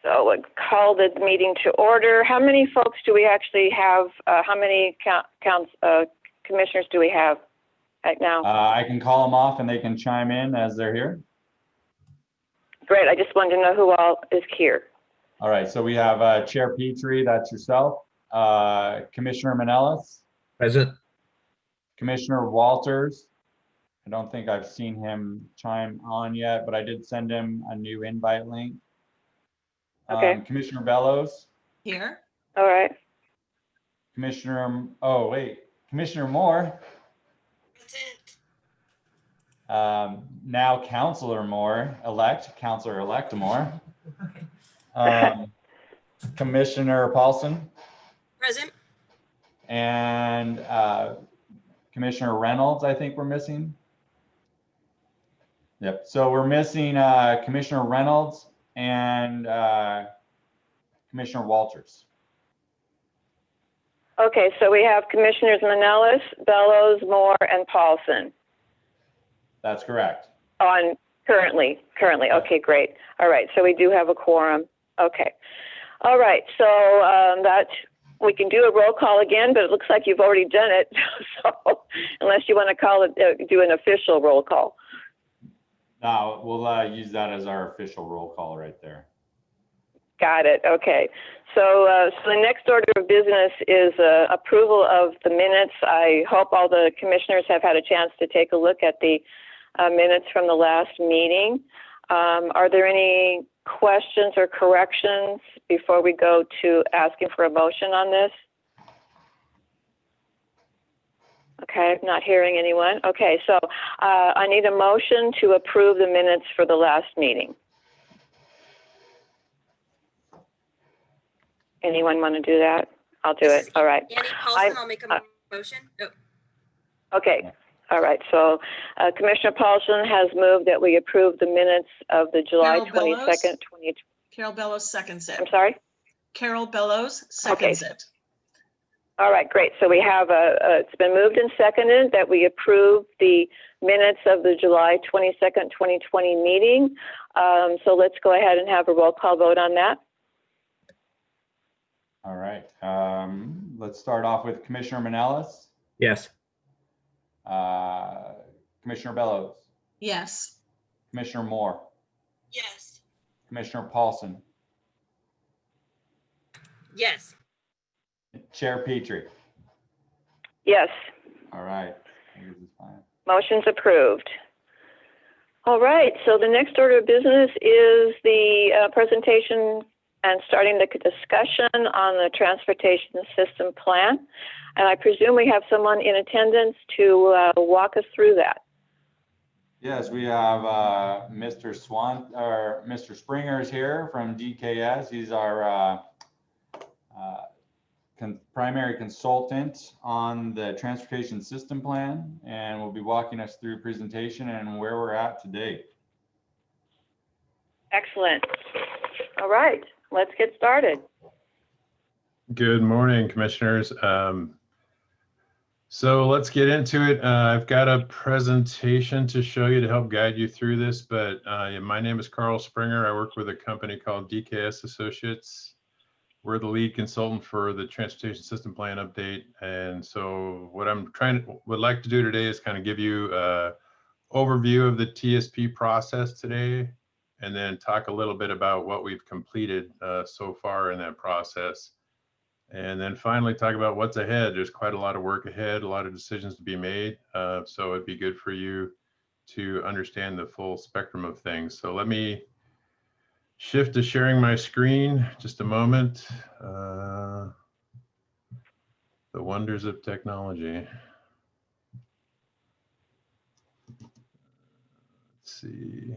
So we'll call the meeting to order. How many folks do we actually have? How many commissioners do we have right now? I can call them off and they can chime in as they're here. Great. I just wanted to know who all is here. All right. So we have Chair Petrie, that's yourself. Commissioner Manellis. Present. Commissioner Walters. I don't think I've seen him chime on yet, but I did send him a new invite link. Okay. Commissioner Bellows. Here. All right. Commissioner, oh wait, Commissioner Moore. Now Councilor Moore, Councilor-elect Moore. Commissioner Paulson. Present. And Commissioner Reynolds, I think we're missing. Yep, so we're missing Commissioner Reynolds and Commissioner Walters. Okay, so we have Commissioners Manellis, Bellows, Moore, and Paulson That's correct. on currently. Okay, great. All right, so we do have a quorum. Okay. All right, so that we can do a roll call again, but it looks like you've already done it. So unless you want to call it, do an official roll call. No, we'll use that as our official roll call right there. Got it. Okay. So, so the next order of business is approval of the minutes. I hope all the commissioners have had a chance to take a look at the minutes from the last meeting. Are there any questions or corrections before we go to asking for a motion on this? Okay, I'm not hearing anyone. Okay, so I need a motion to approve the minutes for the last meeting. Anyone want to do that? I'll do it. All right. Annie Paulson, I'll make a motion. Oh. Okay. All right. So Commissioner Paulson has moved that we approve the minutes of the July 22nd, 2020. Carol Bellows seconds it. I'm sorry? Carol Bellows seconds it. All right, great. So we have it's been moved and seconded that we approve the minutes of the July 22nd, 2020 meeting. So let's go ahead and have a roll call vote on that. All right. Let's start off with Commissioner Manellis. Yes. Commissioner Bellows. Yes. Commissioner Moore. Yes. Commissioner Paulson. Yes. Chair Petrie. Yes. All right. This is fine. Motion's approved. All right, so the next order of business is the presentation and starting the discussion on the transportation system plan. And I presume we have someone in attendance to walk us through that. Yes, we have Mr. Mr. Springer is here from DKS. He's our primary consultant on the transportation system plan, and will be walking us through presentation and where we're at today. Excellent. All right, let's get started. Good morning, commissioners. So let's get into it. I've got a presentation to show you to help guide you through this, but my name is Carl Springer. I work with a company called DKS Associates. We're the lead consultant for the transportation system plan update. And so what would like to do today is kind of give you an overview of the TSP process today, and then talk a little bit about what we've completed so far in that process. And then finally talk about what's ahead. There's quite a lot of work ahead, a lot of decisions to be made. So it'd be good for you to understand the full spectrum of things. So let me shift to sharing my screen just a moment. The wonders of technology. Let's see.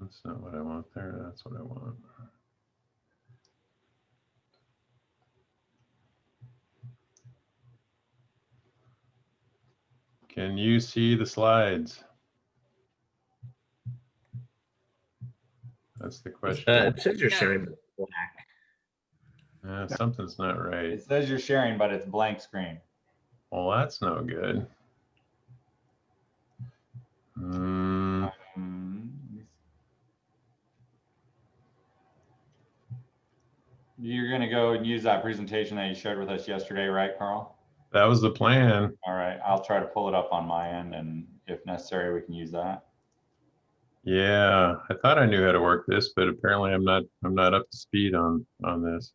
That's not what I want there. That's what I want. Can you see the slides? That's the question. It says you're sharing black. Something's not right. It says you're sharing, but it's blank screen. Well, that's no good. Mm, You're gonna go and use that presentation that you shared with us yesterday, right, Carl? that was the plan. All right, I'll try to pull it up on my end, and if necessary, we can use that. Yeah, I thought I knew how to work this, but apparently I'm not up to speed on this.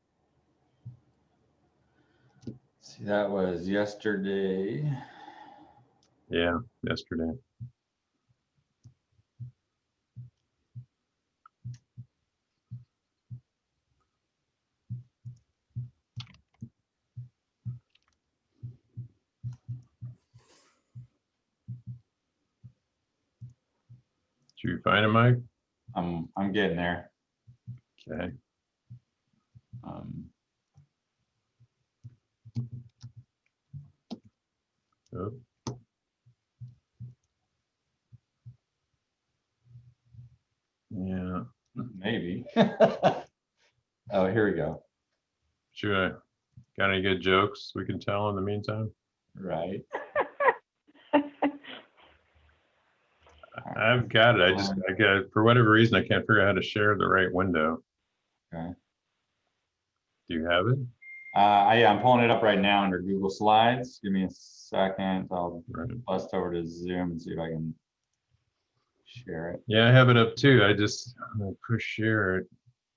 See, that was yesterday. Yeah, yesterday. Did you find it, Mike? I'm getting there. Okay. Um, Oh, yeah. maybe. Oh, here we go. Should I got any good jokes we can tell in the meantime? Right. I've got it. I got, for whatever reason, I can't figure out how to share the right window. Okay. Do you have it? Yeah, I'm pulling it up right now under Google Slides. Give me a second. I'll Right. bust over to Zoom and see if I can share it. Yeah, I have it up too. I'm gonna push share.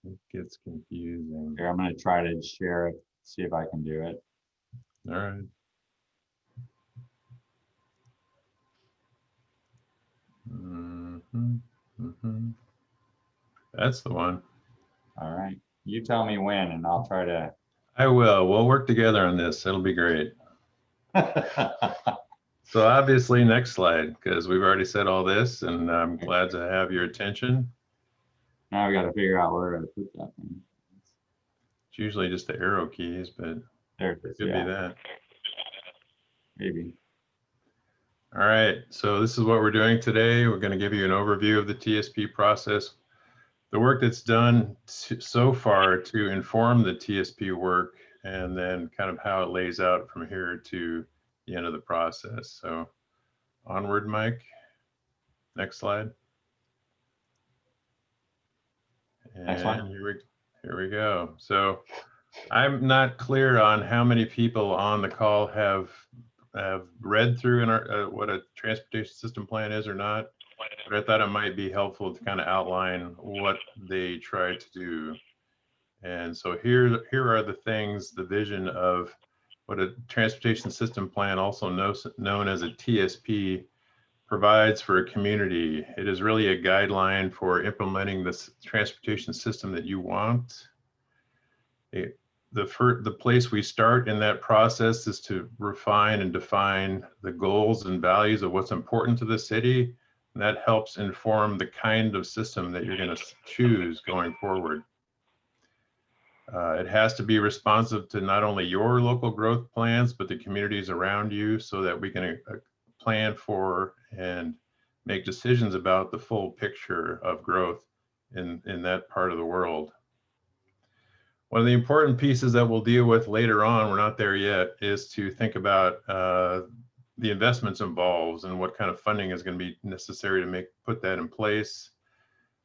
It gets confusing. Here, I'm gonna try to share it, see if I can do it. All right. That's the one. All right. You tell me when, and I'll try to. I will. We'll work together on this. It'll be great. So obviously, next slide, because we've already said all this, and I'm glad to have your attention. Now we got to figure out where to put that thing. It's usually just the arrow keys, but There it it is. could Yeah, be that. maybe. All right, so this is what we're doing today. We're going to give you an overview of the TSP process, the work that's done so far to inform the TSP work, and then kind of how it lays out from here to the end of the process. So onward, Mike. Next slide. Next one. And here we go. So I'm not clear on how many people on the call have read through what a transportation system plan is or not, but I thought it might be helpful to kind of outline what they try to do. And so here are the things, the vision of what a transportation system plan, also known as a TSP, provides for a community. It is really a guideline for implementing this transportation system that you want. The place we start in that process is to refine and define the goals and values of what's important to the city. And that helps inform the kind of system that you're going to choose going forward. It has to be responsive to not only your local growth plans, but the communities around you, so that we can plan for and make decisions about the full picture of growth in that part of the world. One of the important pieces that we'll deal with later on, we're not there yet, is to think about the investments involved and what kind of funding is going to be necessary to put that in place.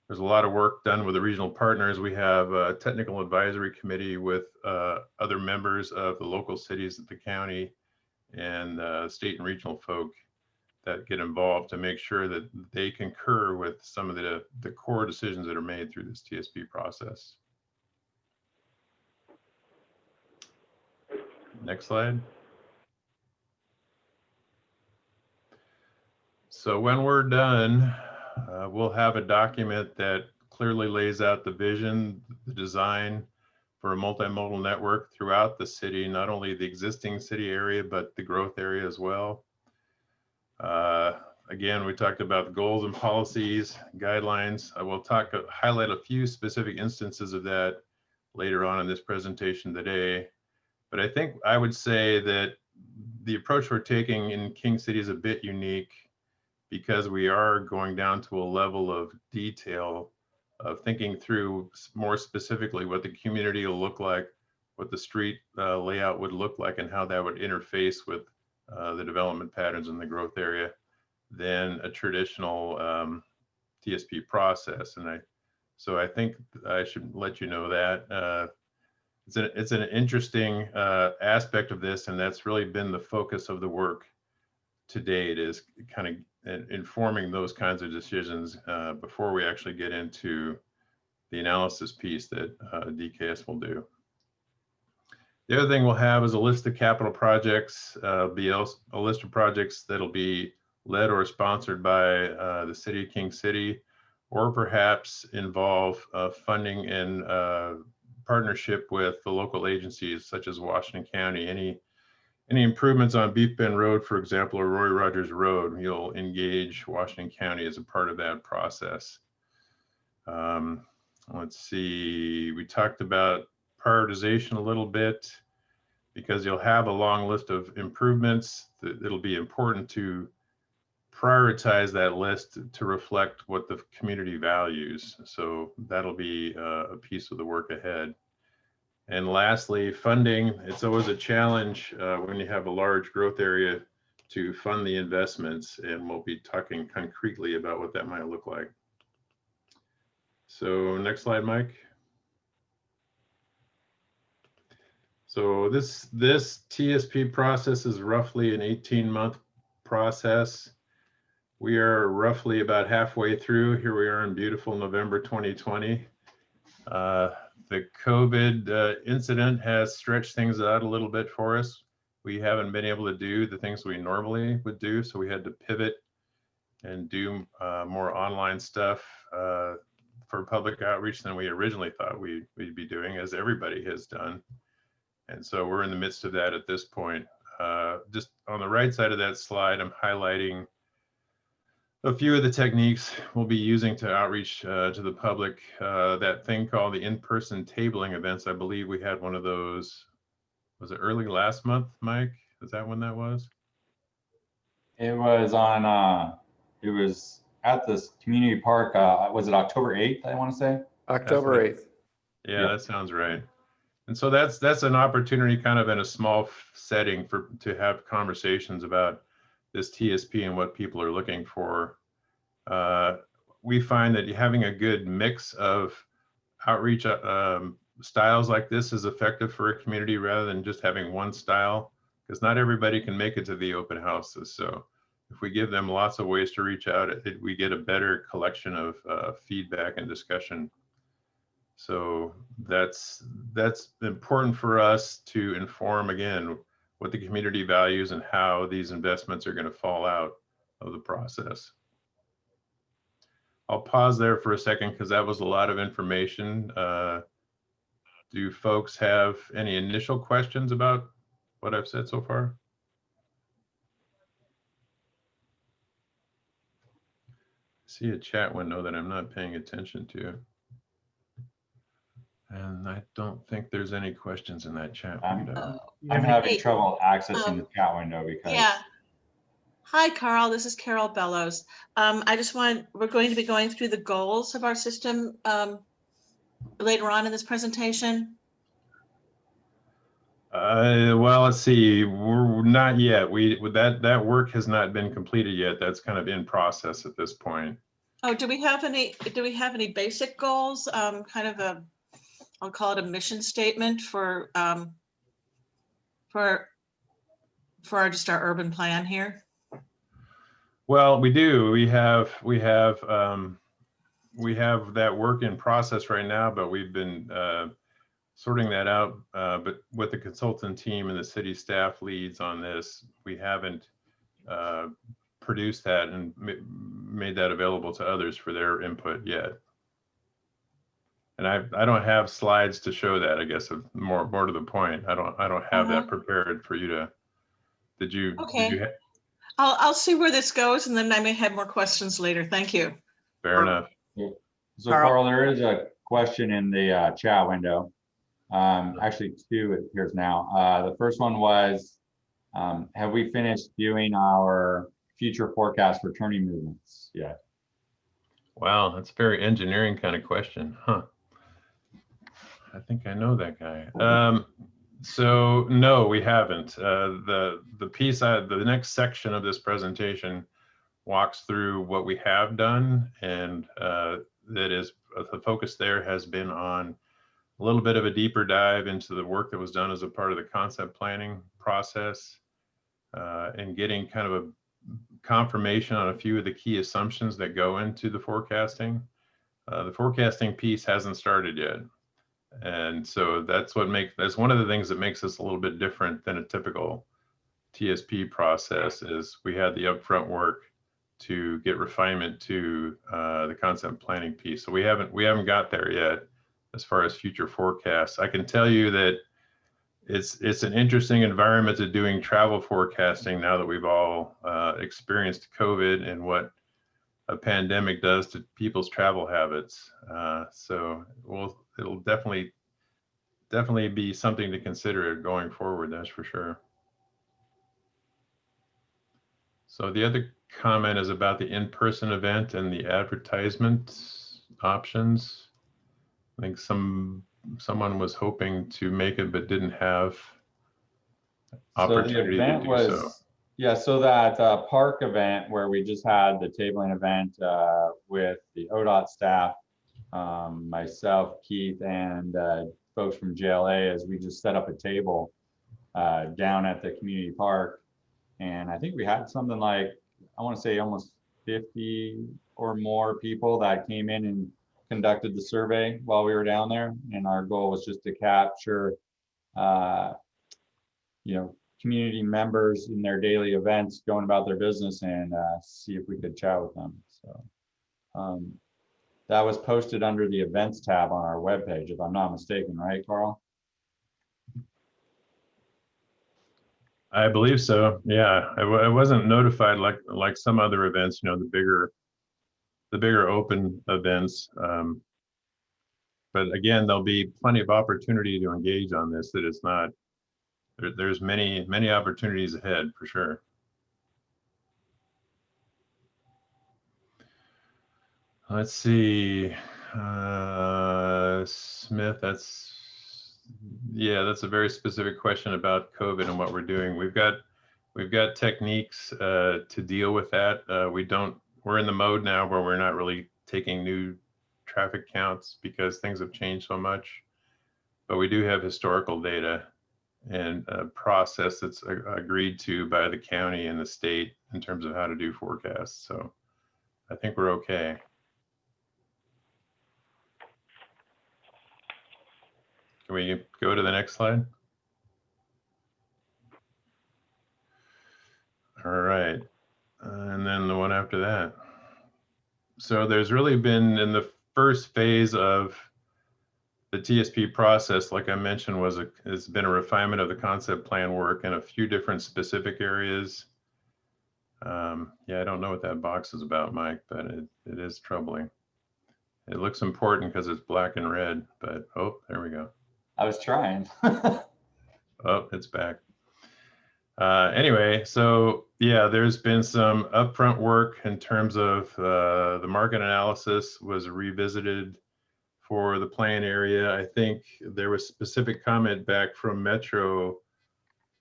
There's a lot of work done with the regional partners. We have a technical advisory committee with other members of the local cities of the county and state and regional folk that get involved to make sure that they concur with some of the core decisions that are made through this TSP process. Next slide. So when we're done, we'll have a document that clearly lays out the vision, the design for a multimodal network throughout the city, not only the existing city area, but the growth area as well. Again, we talked about the goals and policies, guidelines. I will highlight a few specific instances of that later on in this presentation today. But I think I would say that the approach we're taking in King City is a bit unique because we are going down to a level of detail of thinking through more specifically what the community will look like, what the street layout would look like, and how that would interface with the development patterns in the growth area. than a traditional TSP process. And so I think I should let you know that. It's an interesting aspect of this, and that's really been the focus of the work to date, is kind of informing those kinds of decisions before we actually get into the analysis piece that DKS will do. The other thing we'll have is a list of capital projects, a list of projects that'll be led or sponsored by the City of King City, or perhaps involve funding in partnership with the local agencies such as Washington County. Any improvements on Beef Bend Road, for example, or Roy Rogers Road, you'll engage Washington County as a part of that process. Let's see, we talked about prioritization a little bit, because you'll have a long list of improvements that it'll be important to prioritize that list to reflect what the community values. So that'll be a piece of the work ahead. And lastly, funding. It's always a challenge when you have a large growth area to fund the investments, and we'll be talking concretely about what that might look like. So next slide, Mike. So this TSP process is roughly an 18-month process. We are roughly about halfway through. Here we are in beautiful November 2020. The COVID incident has stretched things out a little bit for us. We haven't been able to do the things we normally would do, so we had to pivot and do more online stuff for public outreach than we originally thought we'd be doing, as everybody has done. And so we're in the midst of that at this point. Just on the right side of that slide, I'm highlighting a few of the techniques we'll be using to outreach to the public. That thing called the in-person tabling events, I believe we had one of those, was it early last month, Mike? Is that when that was? It was on, it was at this community park. Was it October 8th, I want to say? October 8th. Yeah, Yeah. that sounds right. And so that's an opportunity kind of in a small setting to have conversations about this TSP and what people are looking for. We find that having a good mix of outreach styles like this is effective for a community, rather than just having one style, because not everybody can make it to the open houses. So if we give them lots of ways to reach out, we get a better collection of feedback and discussion. So that's important for us to inform, again, what the community values and how these investments are going to fall out of the process. I'll pause there for a second because that was a lot of information. Do folks have any initial questions about what I've said so far? I see a chat window that I'm not paying attention to. And I don't think there's any questions in that chat window. I'm having Hey, trouble accessing the chat window because. Yeah. Hi, Carl. This is Carol Bellows. We're going to be going through the goals of our system later on in this presentation. Well, let's see. We're not yet. That work has not been completed yet. That's kind of in process at this point. Oh, do we have any basic goals? Kind of I'll call it a mission statement for just our urban plan here. Well, we do. We have that work in process right now, but we've been sorting that out. But with the consultant team and the city staff leads on this, we haven't produced that and made that available to others for their input yet. And I don't have slides to show that. I guess more to the point. I don't have that prepared for you to. Did you? Okay. Did you I'll see where this goes, and then I may have more questions later. Thank you. Fair enough. So Carl, there is a question in the chat window. Actually, two it appears now. The first one was, have we finished viewing our future forecast for turning movements yet? Wow, that's a very engineering kind of question, huh? I think I know that guy. So no, we haven't. The piece, the next section of this presentation walks through what we have done, and that is the focus there has been on a little bit of a deeper dive into the work that was done as a part of the concept planning process, and getting kind of a confirmation on a few of the key assumptions that go into the forecasting. The forecasting piece hasn't started yet. And so that's one of the things that makes us a little bit different than a typical TSP process. Is we had the upfront work to get refinement to the concept planning piece. So we haven't got there yet as far as future forecasts. I can tell you that it's an interesting environment to doing travel forecasting now that we've all experienced COVID and what a pandemic does to people's travel habits. So it'll definitely be something to consider going forward, that's for sure. So the other comment is about the in-person event and the advertisement options. I think someone was hoping to make it but didn't have opportunity to do so. Yeah, so that park event where we just had the tabling event with the ODOT staff, myself, Keith, and folks from JLA, as we just set up a table down at the community park. And I think we had something like, I want to say almost 50 or more people that came in and conducted the survey while we were down there. And our goal was just to capture, community members in their daily events going about their business and see if we could chat with them. So that was posted under the events tab on our webpage, if I'm not mistaken, right, Carl? I believe so. Yeah, I wasn't notified like some other events, the bigger open events. But again, there'll be plenty of opportunity to engage on this. That it's not. There's many opportunities ahead for sure. Let's see, Smith. That's a very specific question about COVID and what we're doing. We've got techniques to deal with that. We're in the mode now where we're not really taking new traffic counts because things have changed so much. But we do have historical data and a process that's agreed to by the county and the state in terms of how to do forecasts. So I think we're okay. Can we go to the next slide? All right, and then the one after that. So there's really been, in the first phase of the TSP process, like I mentioned, has been a refinement of the concept plan work in a few different specific areas. Yeah, I don't know what that box is about, Mike, but it is troubling. It looks important because it's black and red, but oh, there we go. I was trying. Oh, it's back. Anyway, so yeah, there's been some upfront work in terms of the market analysis was revisited for the plan area. I think there was specific comment back from Metro.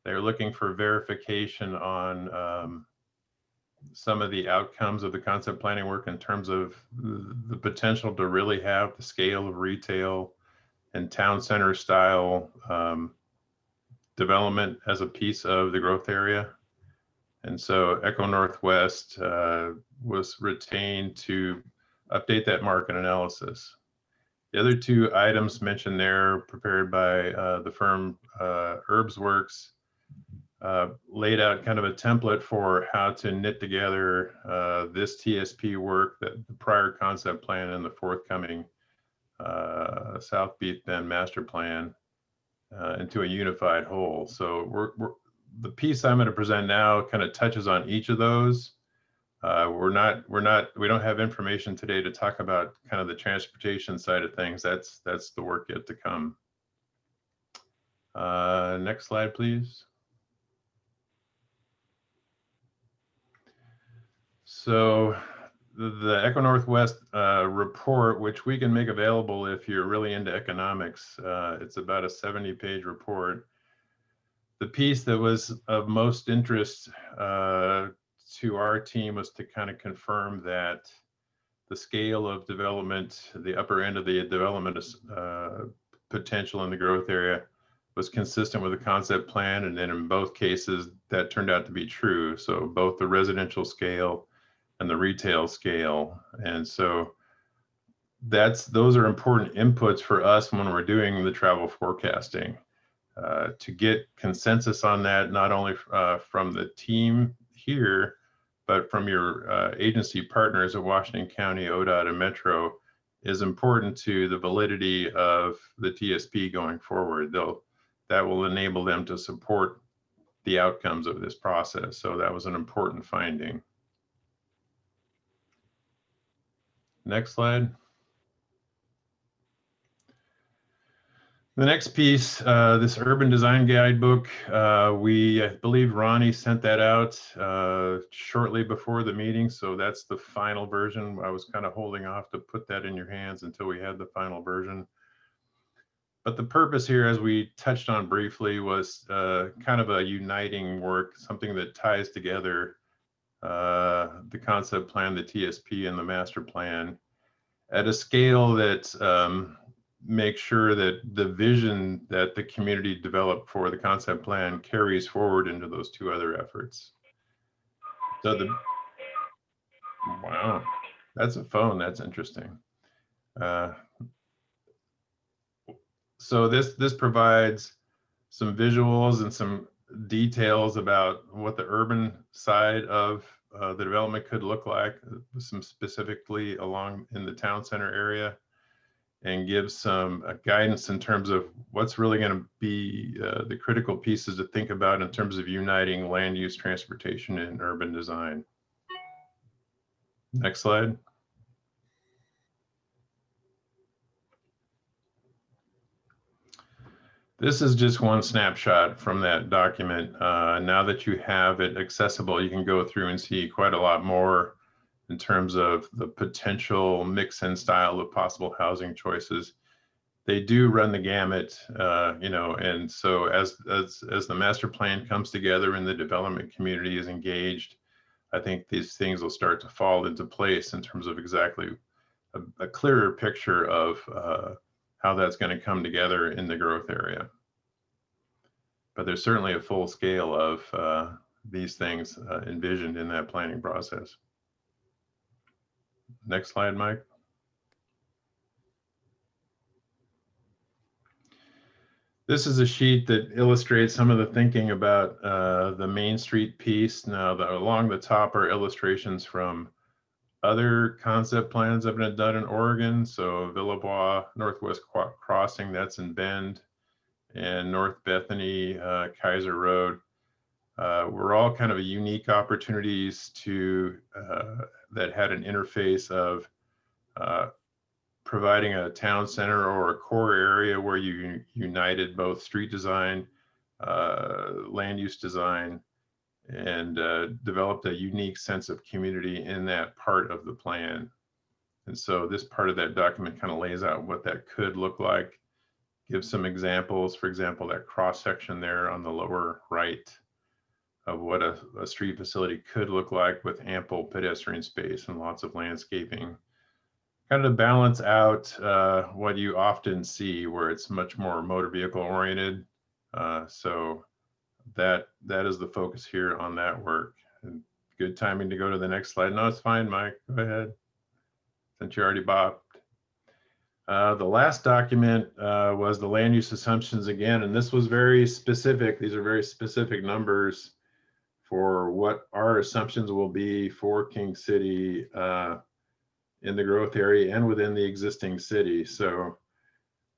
They're looking for verification on some of the outcomes of the concept planning work in terms of the potential to really have the scale of retail and town center style development as a piece of the growth area. And so Echo Northwest was retained to update that market analysis. The other two items mentioned there, prepared by the firm Herbsworks, laid out kind of a template for how to knit together this TSP work, that the prior concept plan and the forthcoming South Beach Bend master plan into a unified whole. So the piece I'm going to present now kind of touches on each of those. We don't have information today to talk about kind of the transportation side of things. That's the work yet to come. Next slide, please. So the Echo Northwest report, which we can make available if you're really into economics, it's about a 70-page report. The piece that was of most interest to our team was to kind of confirm that the scale of development, the upper end of the development potential in the growth area was consistent with the concept plan. And then in both cases, that turned out to be true. So both the residential scale and the retail scale. And so those are important inputs for us when we're doing the travel forecasting. To get consensus on that, not only from the team here, but from your agency partners at Washington County, ODOT, and Metro, is important to the validity of the TSP going forward. That will enable them to support the outcomes of this process. So that was an important finding. Next slide. The next piece, this urban design guidebook, I believe Ronnie sent that out shortly before the meeting. So that's the final version. I was kind of holding off to put that in your hands until we had the final version. But the purpose here, as we touched on briefly, was kind of a uniting work, something that ties together the concept plan, the TSP, and the master plan at a scale that make sure that the vision that the community developed for the concept plan carries forward into those two other efforts. So wow, that's a phone. That's interesting. So this provides some visuals and some details about what the urban side of the development could look like, some specifically along in the town center area, and gives some guidance in terms of what's really going to be the critical pieces to think about in terms of uniting land use, transportation, and urban design. Next slide. This is just one snapshot from that document. Now that you have it accessible, you can go through and see quite a lot more in terms of the potential mix and style of possible housing choices. They do run the gamut, and so as the master plan comes together and the development community is engaged, I think these things will start to fall into place in terms of exactly a clearer picture of how that's going to come together in the growth area. But there's certainly a full scale of these things envisioned in that planning process. Next slide, Mike. This is a sheet that illustrates some of the thinking about the Main Street piece. Now, along the top are illustrations from other concept plans that have been done in Oregon. So Villebois, Northwest Crossing, that's in Bend, and North Bethany, Kaiser Road. Were all kind of unique opportunities to that had an interface of providing a town center or a core area where you united both street design, land use design, and developed a unique sense of community in that part of the plan. And so this part of that document kind of lays out what that could look like, gives some examples. For example, that cross section there on the lower right of what a street facility could look like with ample pedestrian space and lots of landscaping, kind of to balance out what you often see where it's much more motor vehicle oriented. So that is the focus here on that work. And good timing to go to the next slide. No, it's fine, Mike, go ahead, since you already bopped. The last document was the land use assumptions again, and this was very specific. These are very specific numbers for what our assumptions will be for King City in the growth area and within the existing city. So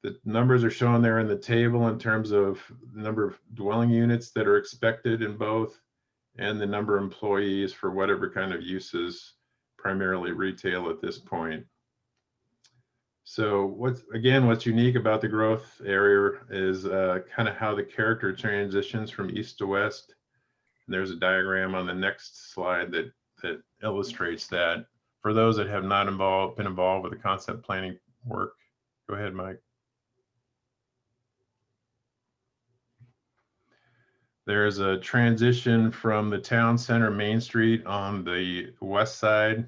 the numbers are shown there in the table in terms of the number of dwelling units that are expected in both, and the number of employees for whatever kind of uses, primarily retail at this point. So what's unique about the growth area is kind of how the character transitions from east to west. And there's a diagram on the next slide that illustrates that. For those that have not been involved with the concept planning work, go ahead, Mike. There's a transition from the town center Main Street on the west side.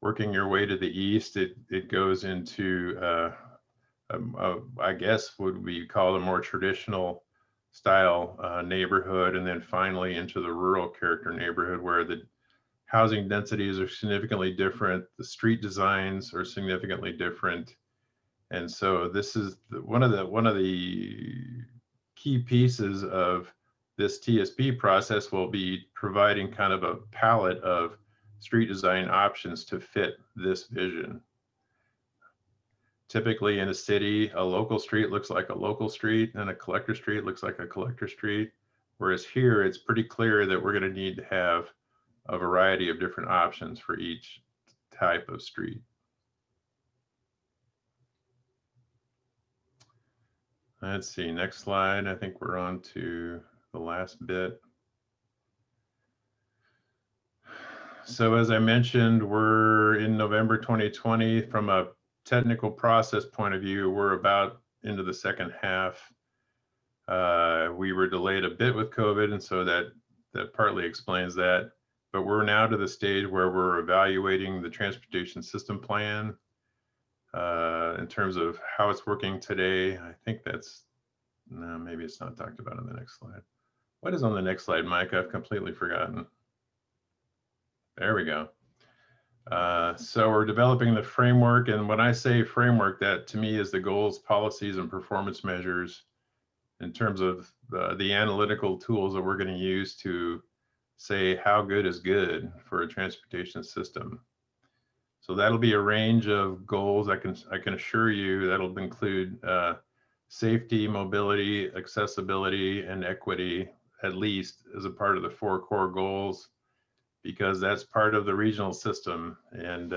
Working your way to the east, it goes into, I guess would we call a more traditional style neighborhood, and then finally into the rural character neighborhood where the housing densities are significantly different, the street designs are significantly different. And so this is one of the key pieces of this TSP process will be providing kind of a palette of street design options to fit this vision. Typically in a city, a local street looks like a local street and a collector street looks like a collector street. Whereas here, it's pretty clear that we're going to need to have a variety of different options for each type of street. Let's see, next slide. I think we're on to the last bit. So as I mentioned, we're in November 2020. From a technical process point of view, we're about into the second half. We were delayed a bit with COVID, and so that partly explains that. But we're now to the stage where we're evaluating the transportation system plan in terms of how it's working today. I think that's, no, maybe it's not talked about on the next slide. What is on the next slide, Mike? I've completely forgotten. There we go. So we're developing the framework, and when I say framework, that to me is the goals, policies, and performance measures in terms of the analytical tools that we're going to use to say how good is good for a transportation system. So that'll be a range of goals. I can assure you that'll include safety, mobility, accessibility, and equity, at least as a part of the 4 core goals, because that's part of the regional system. And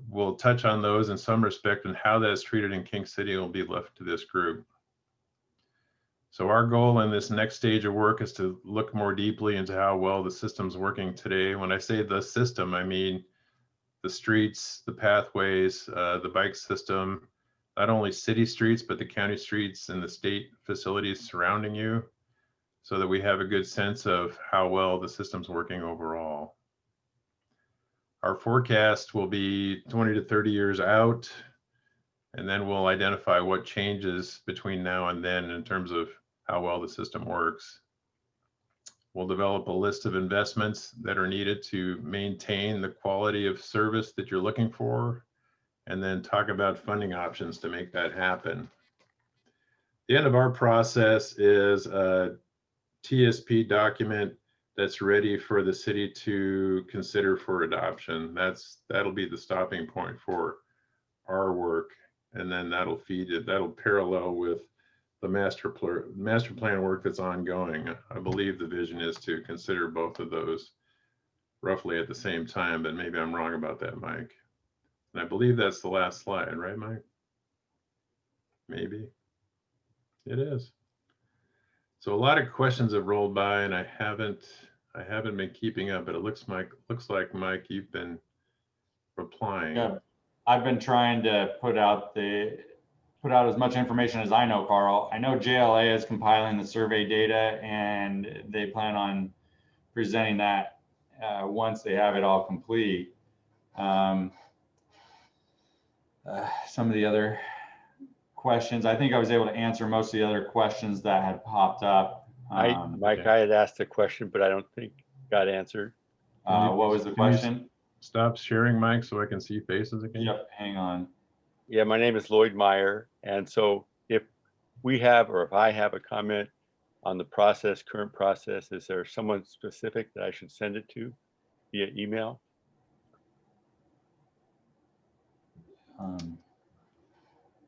we'll touch on those in some respect, and how that's treated in King City will be left to this group. So our goal in this next stage of work is to look more deeply into how well the system's working today. When I say the system, I mean the streets, the pathways, the bike system, not only city streets, but the county streets and the state facilities surrounding you, so that we have a good sense of how well the system's working overall. Our forecast will be 20 to 30 years out, and then we'll identify what changes between now and then in terms of how well the system works. We'll develop a list of investments that are needed to maintain the quality of service that you're looking for, and then talk about funding options to make that happen. The end of our process is a TSP document that's ready for the city to consider for adoption. That'll be the stopping point for our work, and then that'll feed it. That'll parallel with the master plan work that's ongoing. I believe the vision is to consider both of those roughly at the same time, but maybe I'm wrong about that, Mike. And I believe that's the last slide, right, Mike? Maybe it is. So a lot of questions have rolled by, and I haven't been keeping up, but it looks like Mike, you've been replying. Yeah, I've been trying to put out as much information as I know, Carl. I know JLA is compiling the survey data, and they plan on presenting that once they have it all complete. Some of the other questions, I think I was able to answer most of the other questions that had popped up. Mike, I had asked a question, but I don't think got answered. What was the question? Stop sharing, Mike, so I can see faces again. Yep, hang on. Yeah, my name is Lloyd Meyer. And so if we have, or if I have a comment on the process, current process, is there someone specific that I should send it to via email?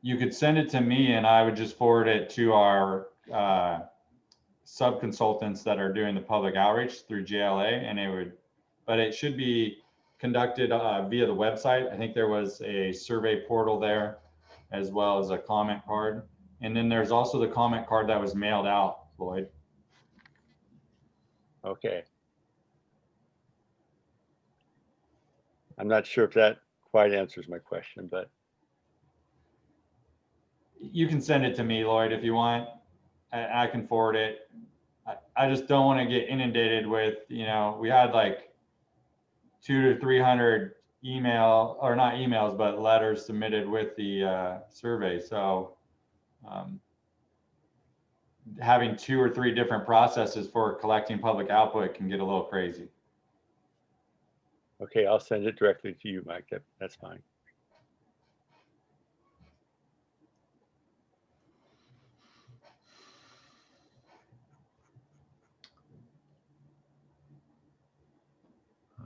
You could send it to me, and I would just forward it to our sub-consultants that are doing the public outreach through JLA, and it should be conducted via the website. I think there was a survey portal there, as well as a comment card. And then there's also the comment card that was mailed out, Lloyd. Okay. I'm not sure if that quite answers my question, but. You can send it to me, Lloyd, if you want. I can forward it. I just don't want to get inundated with, you know, we had like 200 to 300 email, or not emails, but letters submitted with the survey. So having 2 or 3 different processes for collecting public output can get a little crazy. Okay, I'll send it directly to you, Mike. That's fine.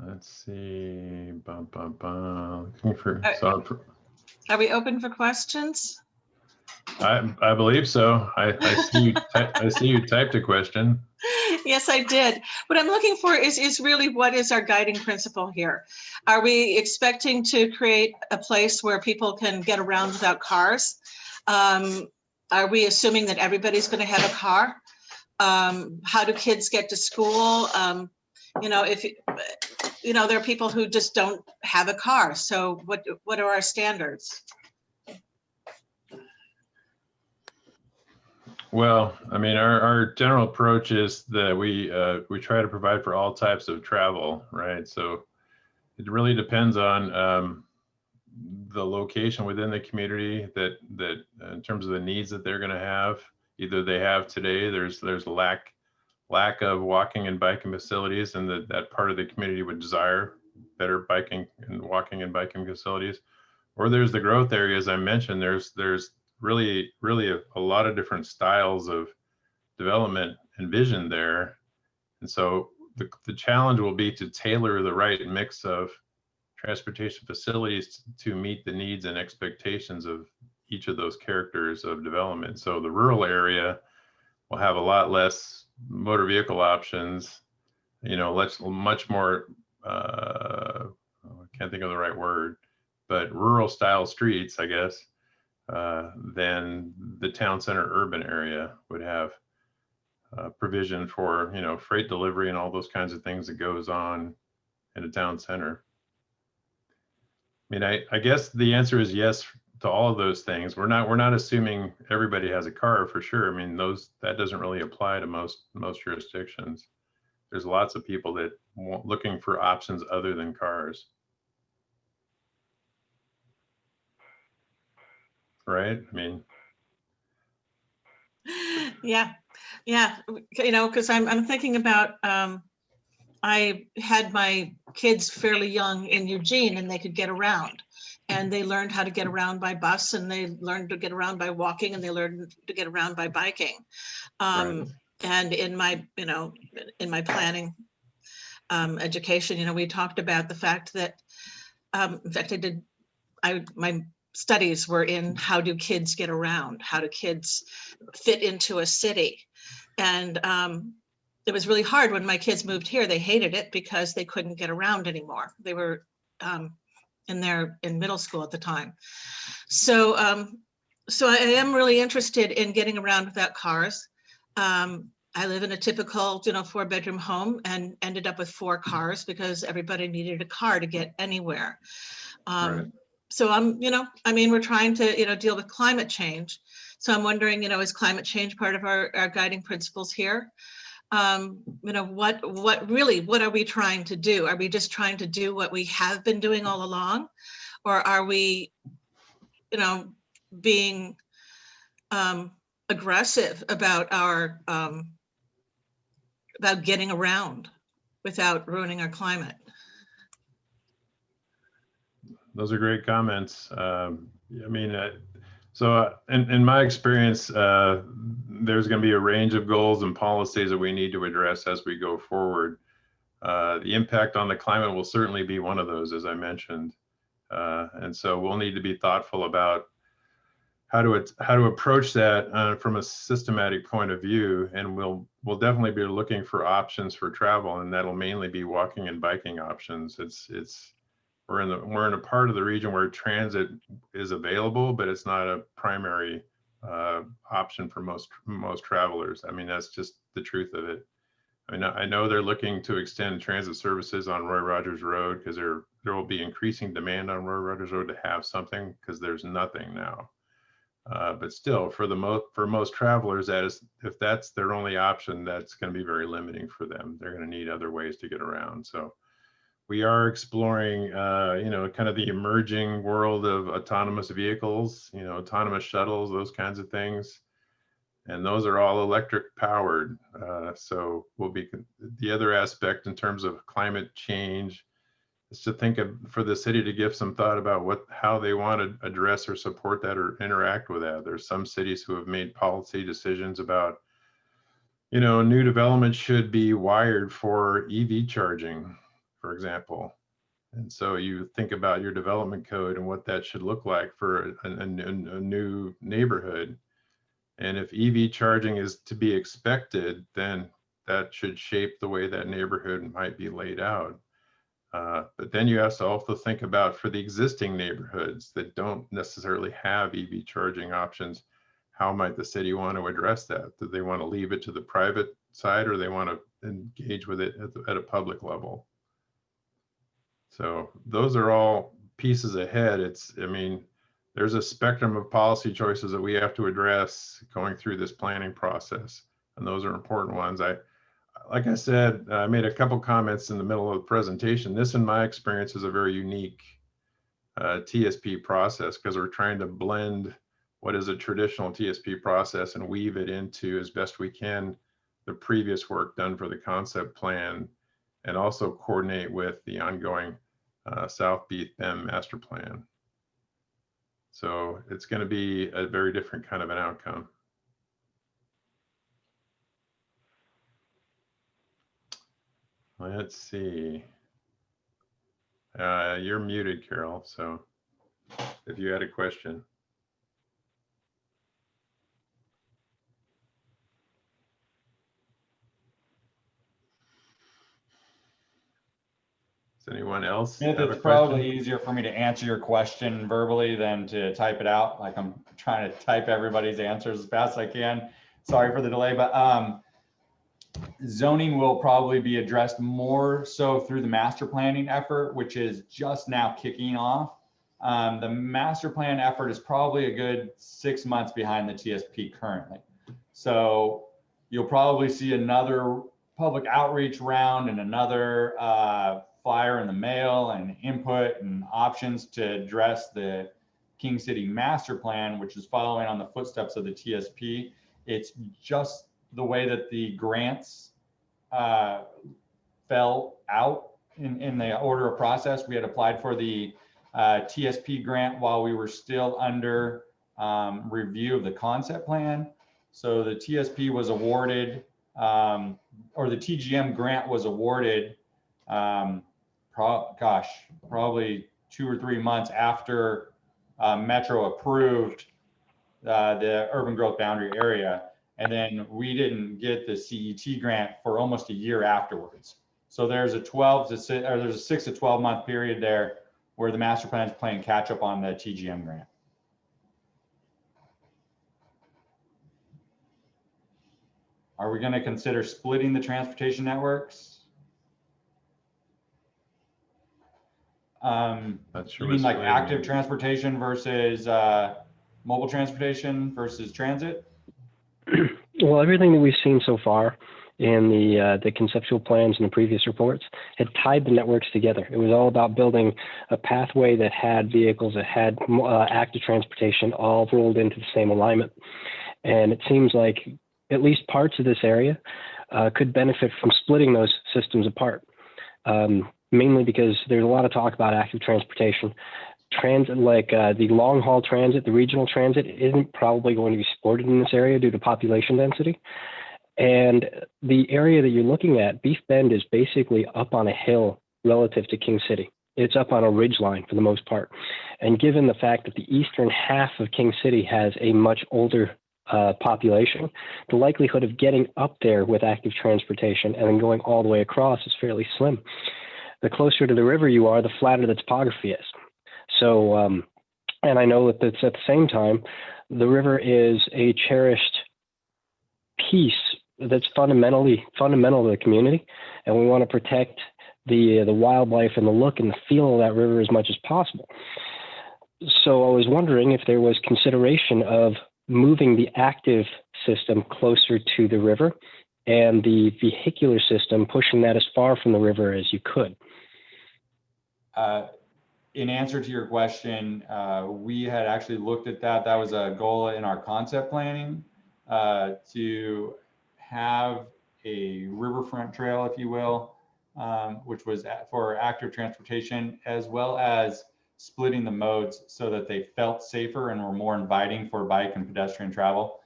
Let's see. Bum, bum, bum. Looking for, Are we open for questions? I believe so. I see you. I see you typed a question. Yes, I did. What I'm looking for is really what is our guiding principle here? Are we expecting to create a place where people can get around without cars? Are we assuming that everybody's going to have a car? How do kids get to school? You know, if you know, there are people who just don't have a car. So what are our standards? Well, I mean, our general approach is that we try to provide for all types of travel, right? So it really depends on the location within the community that in terms of the needs that they're going to have. Either they have today, there's lack of walking and biking facilities, and that part of the community would desire better biking and walking and biking facilities, or there's the growth areas I mentioned. There's really a lot of different styles of development envisioned there. And so the challenge will be to tailor the right mix of transportation facilities to meet the needs and expectations of each of those characters of development. So the rural area will have a lot less motor vehicle options, you know, much more, I can't think of the right word, but rural style streets, I guess, than the town center urban area would have provision for, you know, freight delivery and all those kinds of things that goes on in a town center. I mean, I guess the answer is yes to all of those things. We're not assuming everybody has a car for sure. I mean, that doesn't really apply to most jurisdictions. There's lots of people that looking for options other than cars. Right? I mean, Yeah, you know, because I'm thinking about I had my kids fairly young in Eugene, and they could get around, and they learned how to get around by bus, and they learned to get around by walking, and they learned to get around by biking. Right. And in my, you know, in my planning education, you know, we talked about the fact that, in fact, my studies were in how do kids get around, how do kids fit into a city, and it was really hard when my kids moved here. They hated it because they couldn't get around anymore. They were in middle school at the time. So so I am really interested in getting around without cars. I live in a typical, you know, 4-bedroom home and ended up with 4 cars because everybody needed a car to get anywhere. Right. So I'm, you know, I mean, we're trying to, you know, deal with climate change. So I'm wondering, you know, is climate change part of our guiding principles here? You know, what are we trying to do? Are we just trying to do what we have been doing all along? Or are we, you know, being aggressive about our, about getting around without ruining our climate? Those are great comments. I mean, so in my experience, there's going to be a range of goals and policies that we need to address as we go forward. The impact on the climate will certainly be one of those, as I mentioned. And so we'll need to be thoughtful about how to approach that from a systematic point of view. And we'll definitely be looking for options for travel, and that'll mainly be walking and biking options. We're in a part of the region where transit is available, but it's not a primary option for most travelers. I mean, that's just the truth of it. I mean, I know they're looking to extend transit services on Roy Rogers Road because there will be increasing demand on Roy Rogers Road to have something, because there's nothing now. But still, for most travelers, if that's their only option, that's going to be very limiting for them. They're going to need other ways to get around. So we are exploring, kind of the emerging world of autonomous vehicles, autonomous shuttles, those kinds of things. And those are all electric powered. So the other aspect in terms of climate change is to think of, for the city to give some thought about how they want to address or support that or interact with that. There's some cities who have made policy decisions about, new development should be wired for EV charging, for example. And so you think about your development code and what that should look like for a new neighborhood. And if EV charging is to be expected, then that should shape the way that neighborhood might be laid out. But then you have to also think about, for the existing neighborhoods that don't necessarily have EV charging options, how might the city want to address that? Do they want to leave it to the private side, or they want to engage with it at a public level? So those are all pieces ahead. There's a spectrum of policy choices that we have to address going through this planning process, and those are important ones. Like I said, I made a couple comments in the middle of the presentation. This, in my experience, is a very unique TSP process, because we're trying to blend what is a traditional TSP process and weave it into, as best we can, the previous work done for the concept plan, and also coordinate with the ongoing South Beach Bend master plan. So it's going to be a very different kind of an outcome. Let's see. You're muted, Carol. So if you had a question. Does anyone else have a It's question? probably easier for me to answer your question verbally than to type it out. Like, I'm trying to type everybody's answers as fast as I can. Sorry for the delay, but zoning will probably be addressed more so through the master planning effort, which is just now kicking off. The master plan effort is probably a good 6 months behind the TSP currently. So you'll probably see another public outreach round and another flyer in the mail and input and options to address the King City master plan, which is following on the footsteps of the TSP. It's just the way that the grants fell out in the order of process. We had applied for the TSP grant while we were still under review of the concept plan. So the TSP was awarded, or the TGM grant was awarded, probably 2 or 3 months after Metro approved the urban growth boundary area. And then we didn't get the CET grant for almost a year afterwards. So there's a 6 to 12 month period there where the master plan is playing catch up on the TGM grant. Are we going to consider splitting the transportation networks? You mean like active transportation versus mobile transportation versus transit? Well, everything that we've seen so far in the conceptual plans and the previous reports had tied the networks together. It was all about building a pathway that had vehicles, that had active transportation, all rolled into the same alignment. And it seems like at least parts of this area could benefit from splitting those systems apart, mainly because there's a lot of talk about active transportation. Transit, like the long haul transit, the regional transit, isn't probably going to be supported in this area due to population density. And the area that you're looking at, Beef Bend, is basically up on a hill relative to King City. It's up on a ridge line for the most part. And given the fact that the eastern half of King City has a much older population, the likelihood of getting up there with active transportation and then going all the way across is fairly slim. The closer to the river you are, the flatter the topography is. So, and I know that it's at the same time, the river is a cherished piece that's fundamental to the community, and we want to protect the wildlife and the look and the feel of that river as much as possible. So I was wondering if there was consideration of moving the active system closer to the river and the vehicular system, pushing that as far from the river as you could. In answer to your question, we had actually looked at that. That was a goal in our concept planning, to have a riverfront trail, if you will, which was for active transportation, as well as splitting the modes so that they felt safer and were more inviting for bike and pedestrian travel.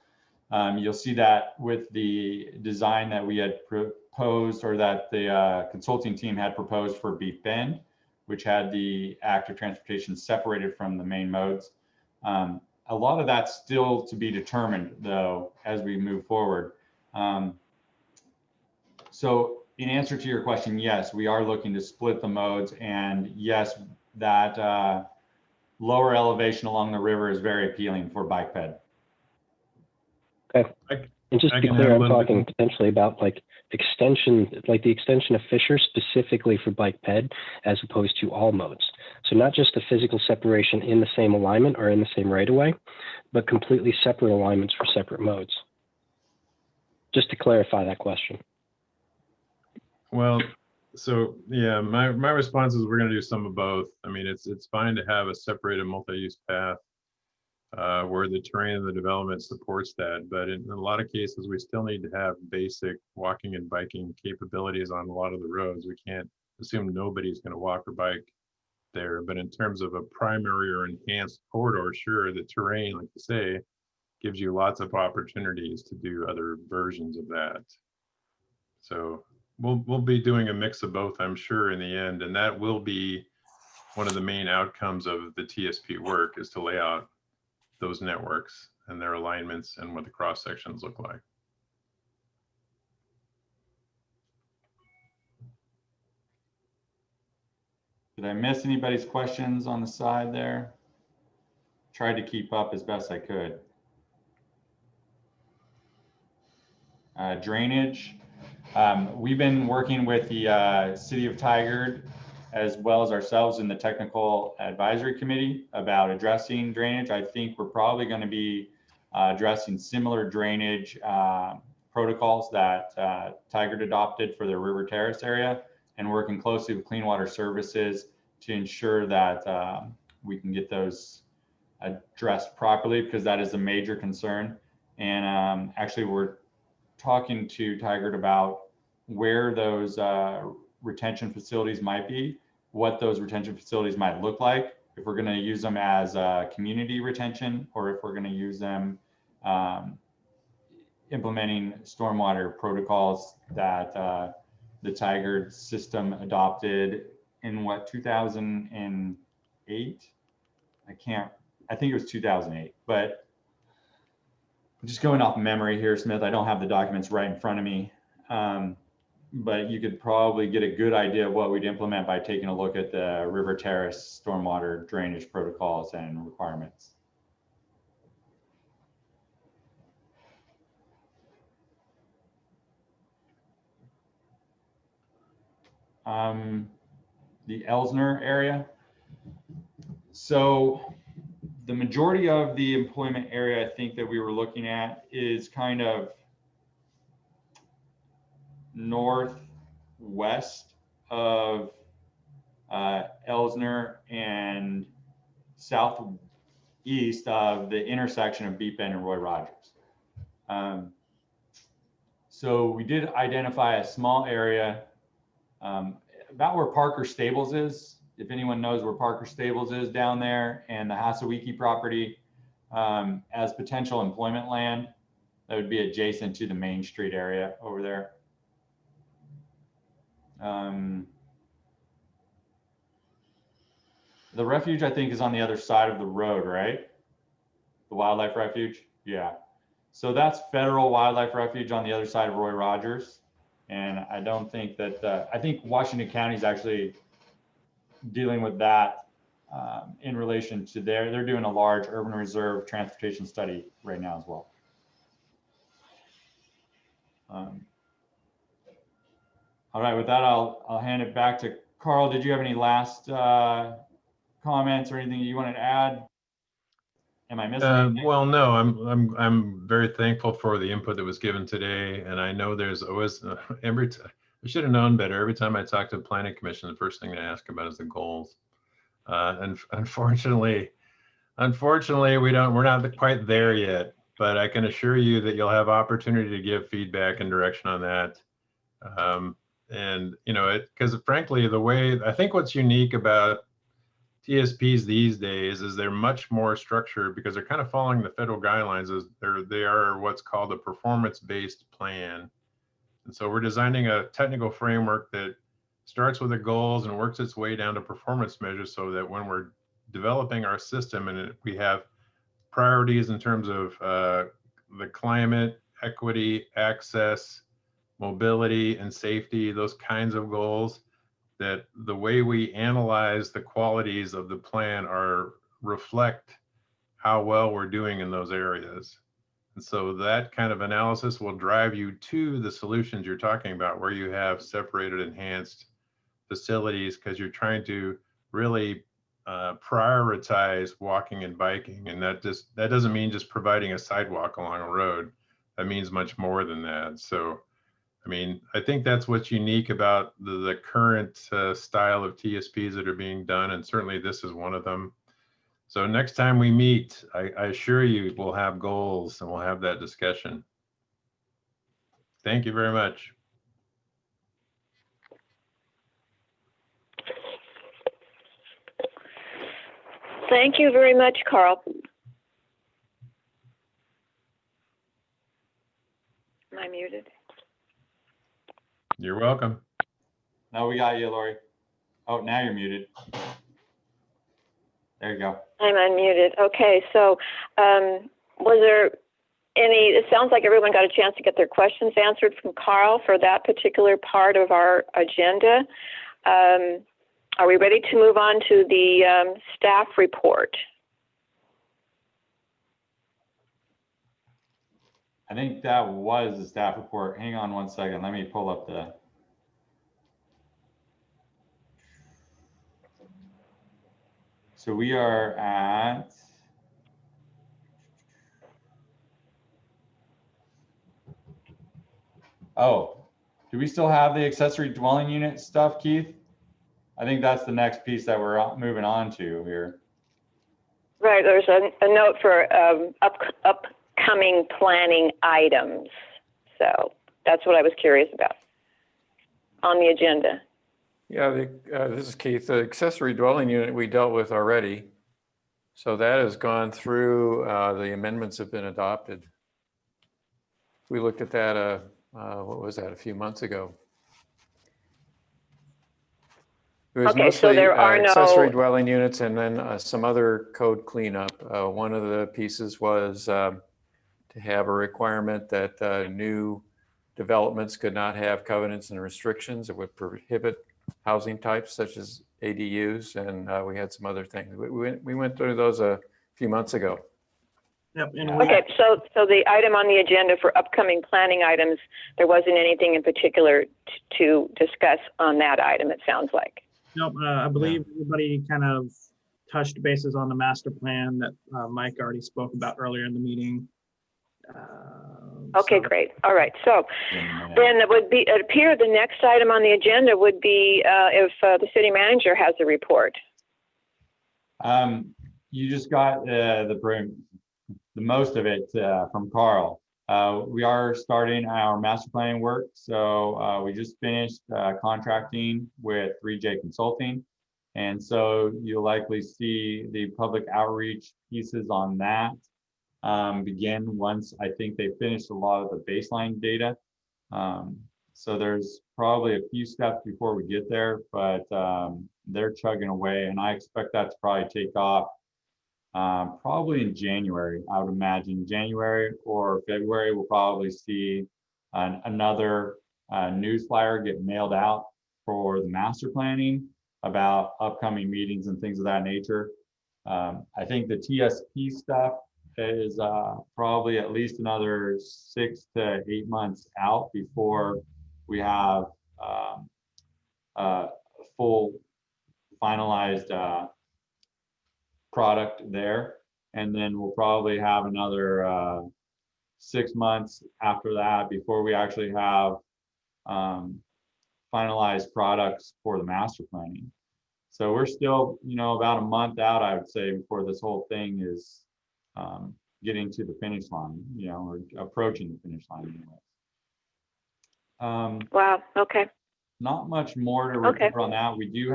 You'll see that with the design that we had proposed, or that the consulting team had proposed for Beef Bend, which had the active transportation separated from the main modes. A lot of that's still to be determined, though, as we move forward. So in answer to your question, yes, we are looking to split the modes, and yes, that lower elevation along the river is very appealing for bike ped. Okay. And just to be clear, I'm talking potentially about like extension, like the extension of Fisher specifically for bike ped, as opposed to all modes. So not just the physical separation in the same alignment or in the same right of way, but completely separate alignments for separate modes. Just to clarify that question. Well, so yeah, my response is we're going to do some of both. I mean, it's fine to have a separated multi-use path where the terrain and the development supports that, but in a lot of cases, we still need to have basic walking and biking capabilities on a lot of the roads. We can't assume nobody's going to walk or bike there, but in terms of a primary or enhanced corridor, sure, the terrain, like you say, gives you lots of opportunities to do other versions of that. So we'll be doing a mix of both, I'm sure, in the end, and that will be one of the main outcomes of the TSP work, is to lay out those networks and their alignments and what the cross sections look like. Did I miss anybody's questions on the side there? Tried to keep up as best I could. Drainage. We've been working with the City of Tigard, as well as ourselves in the Technical Advisory Committee, about addressing drainage. I think we're probably going to be addressing similar drainage protocols that Tigard adopted for their River Terrace area, and working closely with Clean Water Services to ensure that we can get those addressed properly, because that is a major concern. And actually, we're talking to Tigard about where those retention facilities might be, what those retention facilities might look like, if we're going to use them as community retention, or if we're going to use them implementing stormwater protocols that the Tigard system adopted in what, 2008? I think it was 2008, but just going off memory here, Smith, I don't have the documents right in front of me. But you could probably get a good idea of what we'd implement by taking a look at the River Terrace stormwater drainage protocols and requirements. The Elsner area. So the majority of the employment area, I think, that we were looking at is kind of northwest of Elsner and southeast of the intersection of Beef Bend and Roy Rogers. So we did identify a small area about where Parker Stables is. If anyone knows where Parker Stables is down there, and the Hasawiki property, as potential employment land that would be adjacent to the Main Street area over there. The refuge, I think, is on the other side of the road, right? The wildlife refuge. Yeah. So that's federal wildlife refuge on the other side of Roy Rogers. And I don't think that, I think Washington County is actually dealing with that in relation to they're doing a large urban reserve transportation study right now as well. All right, with that, I'll hand it back to Carl. Did you have any last comments or anything you wanted to add? Am I missing anything? Well, no, I'm very thankful for the input that was given today, and I know there's always every time I should have known better. Every time I talk to the planning commission, the first thing they ask about is the goals. And unfortunately, we're not quite there yet. But I can assure you that you'll have opportunity to give feedback and direction on that. And you know, because frankly, the way I think what's unique about TSPs these days is they're much more structured because they're kind of following the federal guidelines. As they are what's called a performance-based plan. And so we're designing a technical framework that starts with the goals and works its way down to performance measures so that when we're developing our system and we have priorities in terms of the climate, equity, access, mobility, and safety, those kinds of goals, that the way we analyze the qualities of the plan are reflect how well we're doing in those areas. And so that kind of analysis will drive you to the solutions you're talking about, where you have separated enhanced facilities, because you're trying to really prioritize walking and biking. And that doesn't mean just providing a sidewalk along a road. That means much more than that. So, I mean, I think that's what's unique about the current style of TSPs that are being done. And certainly this is one of them. So next time we meet, I assure you we'll have goals and we'll have that discussion. Thank you very much. Thank you very much, Carl. Am I muted? You're welcome. No, we got you, Lori. Oh, now you're muted. There you go. I'm unmuted. Okay, so was there any, it sounds like everyone got a chance to get their questions answered from Carl for that particular part of our agenda. Are we ready to move on to the staff report? I think that was the staff report. Hang on one second. Let me pull up the. So we are at. Oh, do we still have the accessory dwelling unit stuff, Keith? I think that's the next piece that we're moving on to here. Right, there's a note for upcoming planning items. So that's what I was curious about on the agenda. Yeah, this is Keith. The accessory dwelling unit we dealt with already. So that has gone through, the amendments have been adopted. We looked at that, what was that, a few months ago. It was Okay, mostly, so there are accessory no dwelling units and then some other code cleanup. One of the pieces was to have a requirement that new developments could not have covenants and restrictions that would prohibit housing types such as ADUs, and we had some other things. We went through those a few months ago. Yep. And Okay, so the item on the agenda for upcoming planning items, there wasn't anything in particular to discuss on that item, it sounds like. nope, I believe everybody kind of touched bases on the master plan that Mike already spoke about earlier in the meeting. Okay, great. All right. So then it appear the next item on the agenda would be if the city manager has a report. You just got the most of it from Carl. We are starting our master planning work. So we just finished contracting with 3J Consulting. And so you'll likely see the public outreach pieces on that begin once I think they finished a lot of the baseline data. So there's probably a few steps before we get there, but they're chugging away, and I expect that to probably take off probably in January. I would imagine January or February we'll probably see another news flyer get mailed out for the master planning about upcoming meetings and things of that nature. I think the TSP stuff is probably at least another 6 to 8 months out before we have a full finalized product there. And then we'll probably have another 6 months after that before we actually have finalized products for the master planning. So we're still, about a month out, I would say, before this whole thing is getting to the finish line, or approaching the finish line anyway. Wow, okay. Not much more to Okay. report on that. We do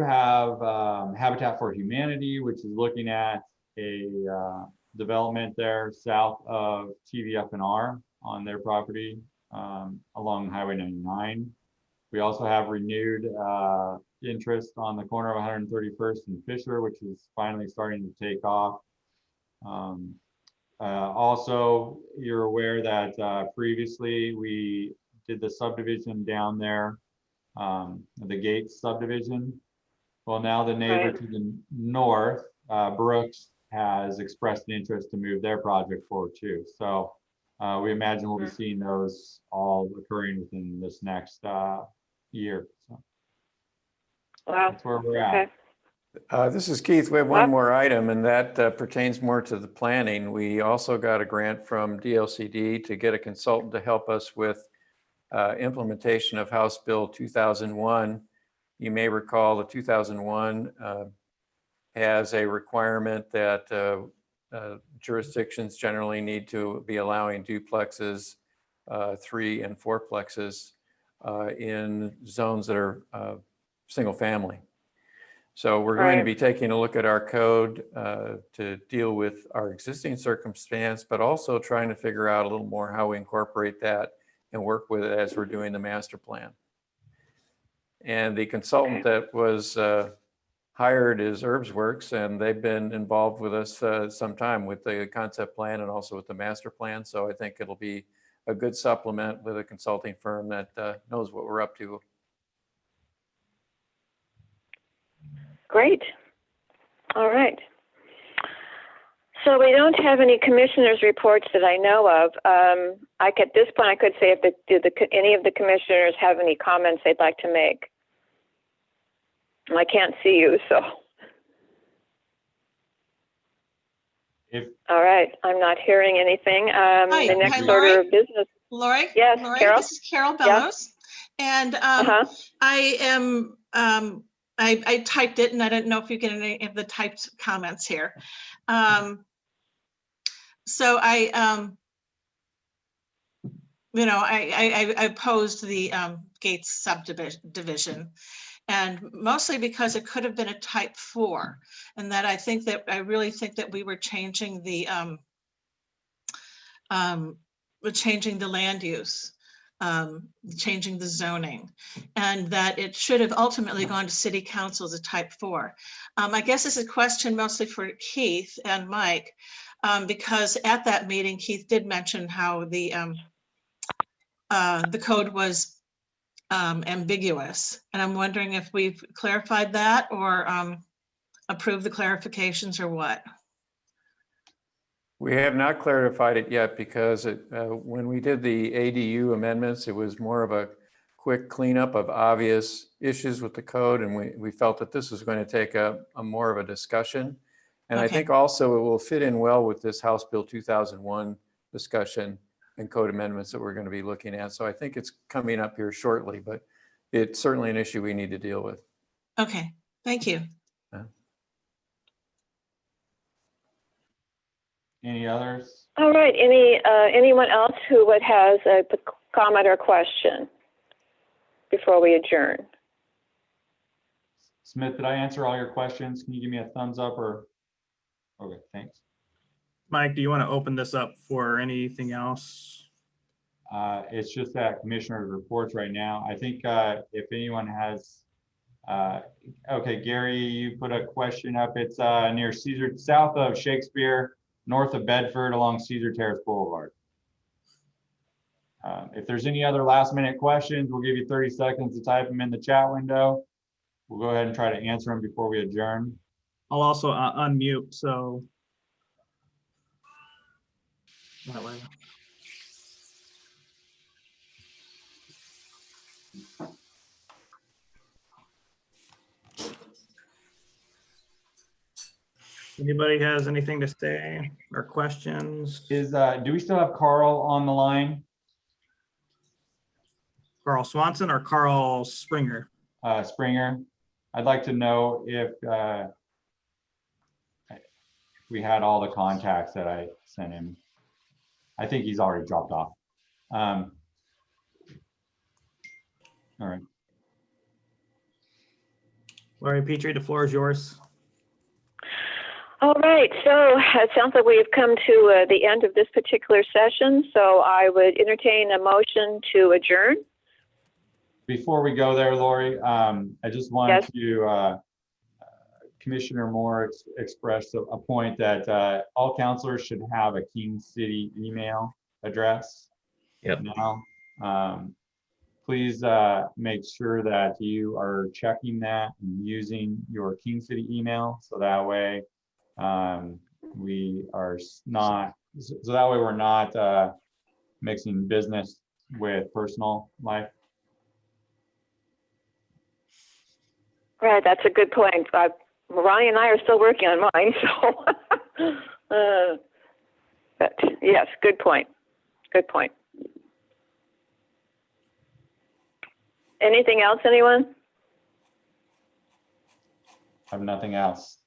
have Habitat for Humanity, which is looking at a development there south of TVFNR on their property along Highway 99. We also have renewed interest on the corner of 131st and Fisher, which is finally starting to take off. Also, you're aware that previously we did the subdivision down there, the Gates subdivision. Well, now the neighbor to the north, Brooks, has expressed an interest to move their project forward too. So we imagine we'll be seeing those all occurring within this next year. So Wow. that's where we're at. This is Keith. We have one more item, and that pertains more to the planning. We also got a grant from DLCD to get a consultant to help us with implementation of House Bill 2001. You may recall the 2001 has a requirement that jurisdictions generally need to be allowing duplexes, 3 and 4plexes in zones that are single family. So we're going to be taking a look at our code to deal with our existing circumstance, but also trying to figure out a little more how we incorporate that and work with it as we're doing the master plan. And the consultant that was hired is Herbsworks, and they've been involved with us some time with the concept plan and also with the master plan. So I think it'll be a good supplement with a consulting firm that knows what we're up to. Great. All right. So we don't have any commissioners' reports that I know of. At this point, I could say if any of the commissioners have any comments they'd like to make. I can't see you, so. All right. I'm not hearing anything. Hi, the next Lori. order of business. Lori? Yes, Lori, Carol? this is Carol Bellows. And I am, I typed it and I didn't know if you get any of the typed comments here. So I opposed the Gates subdivision, and mostly because it could have been a type 4, and that I really think that we were changing the land use, changing the zoning, and that it should have ultimately gone to city council as a type 4. I guess this is a question mostly for Keith and Mike, because at that meeting, Keith did mention how the code was ambiguous, and I'm wondering if we've clarified that or approved the clarifications or what. We have not clarified it yet because when we did the ADU amendments, it was more of a quick cleanup of obvious issues with the code, and we felt that this was going to take a more of a discussion. And I think also it will fit in well with this House Bill 2001 discussion and code amendments that we're going to be looking at. So I think it's coming up here shortly, but it's certainly an issue we need to deal with. Okay, thank you. Any others? All right. Anyone else who has a comment or question before we adjourn? Smith, did I answer all your questions? Can you give me a thumbs up or? Okay, thanks. Mike, do you want to open this up for anything else? It's just that commissioner's reports right now. I think if anyone has, okay, Gary, you put a question up. It's near Caesar, south of Shakespeare, north of Bedford along Caesar Terrace Boulevard. If there's any other last minute questions, we'll give you 30 seconds to type them in the chat window. We'll go ahead and try to answer them before we adjourn. I'll also unmute, so that way. Anybody has anything to say or questions? Do we still have Carl on the line? Carl Swanson or Carl Springer? Springer? I'd like to know if we had all the contacts that I sent him. I think he's already dropped off. All right. Lori Petrie, the floor is yours. All right, so it sounds like we have come to the end of this particular session, so I would entertain a motion to adjourn. Before we go there, Lori, I just want Yes. to, Commissioner Moore expressed a point that all counselors should have a King City email address. Yep. Now, please make sure that you are checking that and using your King City email, so that way we are not, so that way we're not mixing business with personal life. Right, that's a good point. Ronnie and I are still working on mine, so. But yes, good point. Good point. Anything else, anyone? I have nothing else.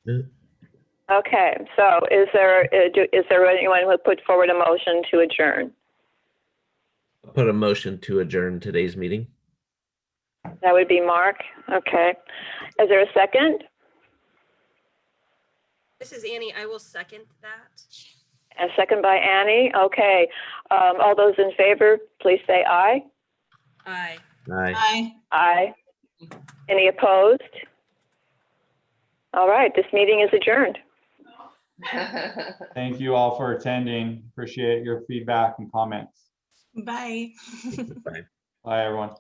Okay, so is there anyone who would put forward a motion to adjourn? I'll put a motion to adjourn today's meeting. That would be Mark. Okay. Is there a second? This is Annie. I will second that. A second by Annie. Okay. All those in favor, please say aye. Aye. Aye. Bye. Aye. Any opposed? All right, this meeting is adjourned. Thank you all for attending. Appreciate your feedback and comments. Bye. Bye. Bye, everyone.